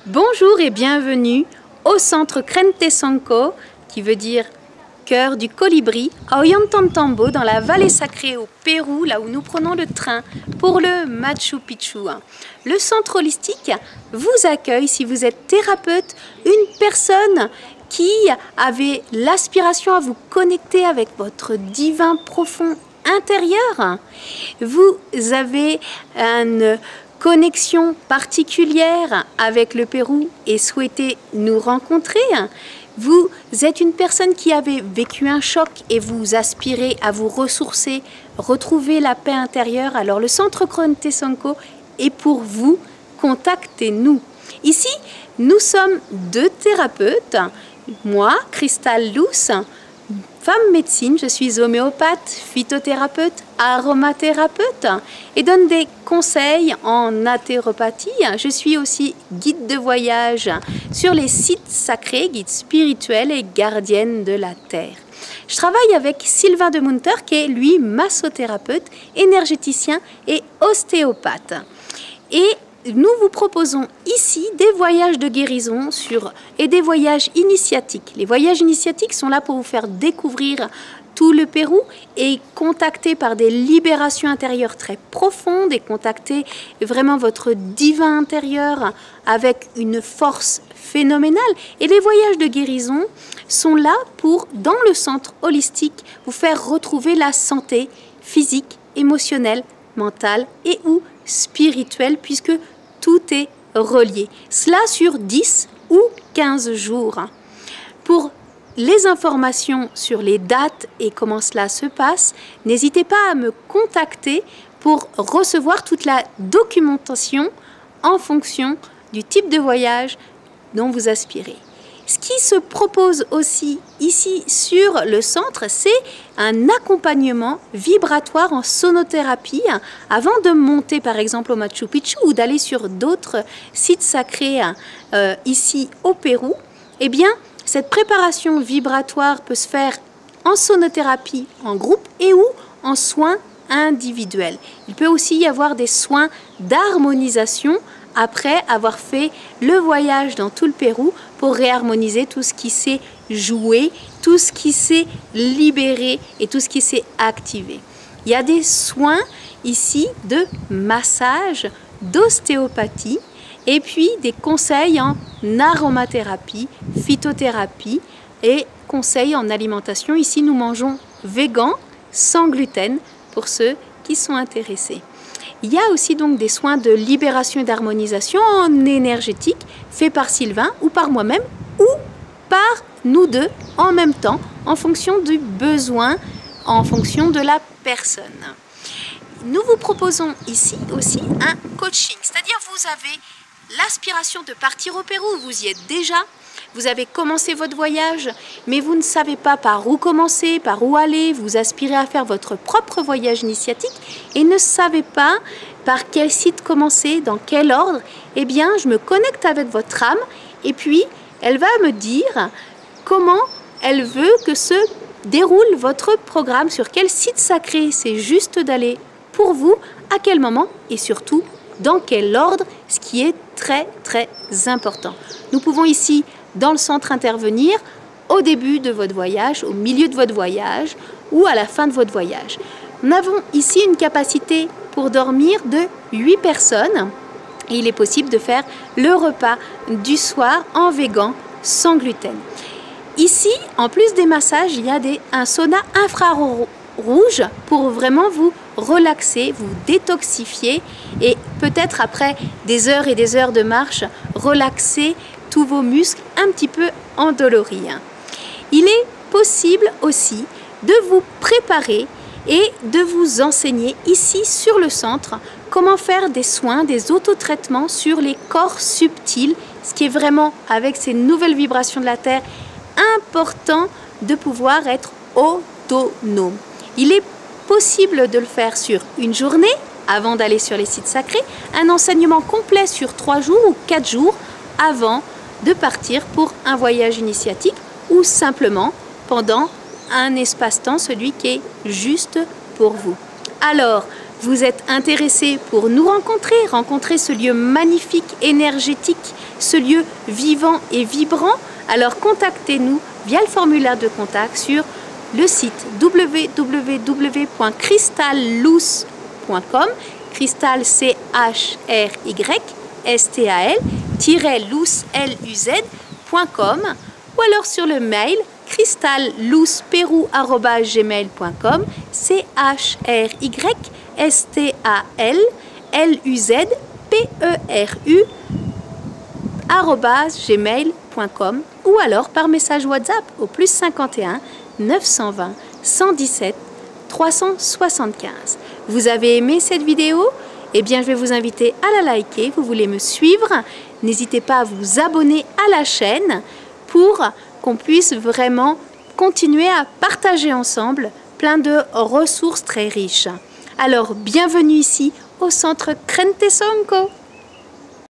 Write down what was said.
Bonjour et bienvenue au centre Crentesanco, qui veut dire cœur du colibri, à Ollantaytambo, dans la vallée sacrée au Pérou, là où nous prenons le train pour le Machu Picchu. Le centre holistique vous accueille si vous êtes thérapeute, une personne qui avait l'aspiration à vous connecter avec votre divin profond intérieur. Vous avez une connexion particulière avec le Pérou et souhaitez nous rencontrer. Vous êtes une personne qui avait vécu un choc et vous aspirez à vous ressourcer, retrouver la paix intérieure. Alors le centre Crentesanco est pour vous. Contactez-nous. Ici, nous sommes deux thérapeutes. Moi, Cristal Luz, femme médecine, je suis homéopathe, phytothérapeute, aromathérapeute et donne des conseils en naturopathie. Je suis aussi guide de voyage sur les sites sacrés, guide spirituel et gardienne de la terre. Je travaille avec Sylvain de Munter qui est lui massothérapeute, énergéticien et ostéopathe. Et nous vous proposons ici des voyages de guérison et des voyages initiatiques. Les voyages initiatiques sont là pour vous faire découvrir tout le Pérou et contacter par des libérations intérieures très profondes et contacter vraiment votre divin intérieur avec une force phénoménale. Et les voyages de guérison sont là pour, dans le centre holistique, vous faire retrouver la santé physique, émotionnelle, mentale et ou spirituelle, puisque tout est relié. Cela sur 10 ou 15 jours. Pour les informations sur les dates et comment cela se passe, n'hésitez pas à me contacter pour recevoir toute la documentation en fonction du type de voyage dont vous aspirez. Ce qui se propose aussi ici sur le centre, c'est un accompagnement vibratoire en sonothérapie avant de monter par exemple au Machu Picchu ou d'aller sur d'autres sites sacrés ici au Pérou. Eh bien, cette préparation vibratoire peut se faire en sonothérapie en groupe et ou en soins individuels. Il peut aussi y avoir des soins d'harmonisation après avoir fait le voyage dans tout le Pérou pour réharmoniser tout ce qui s'est joué, tout ce qui s'est libéré et tout ce qui s'est activé. Il y a des soins ici de massage, d'ostéopathie et puis des conseils en aromathérapie, phytothérapie et conseils en alimentation. Ici, nous mangeons végan, sans gluten pour ceux qui sont intéressés. Il y a aussi donc des soins de libération et d'harmonisation en énergétique faits par Sylvain ou par moi-même ou par nous deux en même temps en fonction du besoin, en fonction de la personne. Nous vous proposons ici aussi un coaching, c'est-à-dire vous avez l'aspiration de partir au Pérou, vous y êtes déjà. Vous avez commencé votre voyage, mais vous ne savez pas par où commencer, par où aller. Vous aspirez à faire votre propre voyage initiatique et ne savez pas par quel site commencer, dans quel ordre. Eh bien, je me connecte avec votre âme et puis elle va me dire comment elle veut que se déroule votre programme, sur quel site sacré c'est juste d'aller pour vous, à quel moment et surtout dans quel ordre, ce qui est très très important. Nous pouvons ici dans le centre intervenir au début de votre voyage, au milieu de votre voyage ou à la fin de votre voyage. Nous avons ici une capacité pour dormir de 8 personnes et il est possible de faire le repas du soir en végan sans gluten. Ici, en plus des massages, il y a un sauna infrarouge pour vraiment vous relaxer, vous détoxifier et peut-être après des heures et des heures de marche, relaxer tous vos muscles un petit peu endoloris. Il est possible aussi de vous préparer et de vous enseigner ici sur le centre comment faire des soins, des autotraitements sur les corps subtils, ce qui est vraiment avec ces nouvelles vibrations de la Terre important de pouvoir être autonome. Il est possible de le faire sur une journée avant d'aller sur les sites sacrés, un enseignement complet sur 3 jours ou 4 jours avant de partir pour un voyage initiatique ou simplement pendant un espace-temps, celui qui est juste pour vous. Alors, Vous êtes intéressé pour nous rencontrer ce lieu magnifique, énergétique, ce lieu vivant et vibrant? Alors contactez-nous via le formulaire de contact sur le site www.crystalloose.com, Crystal CHRYSTAL-loose.com, ou alors sur le mail crystallouzperou@gmail.com, CHRYSTALLUZPERU@gmail.com, ou alors par message WhatsApp au +51 920 117 375. Vous avez aimé cette vidéo? Eh bien, je vais vous inviter à la liker. Vous voulez me suivre? N'hésitez pas à vous abonner à la chaîne pour qu'on puisse vraiment continuer à partager ensemble plein de ressources très riches. Alors, bienvenue ici au centre Krente Sonko.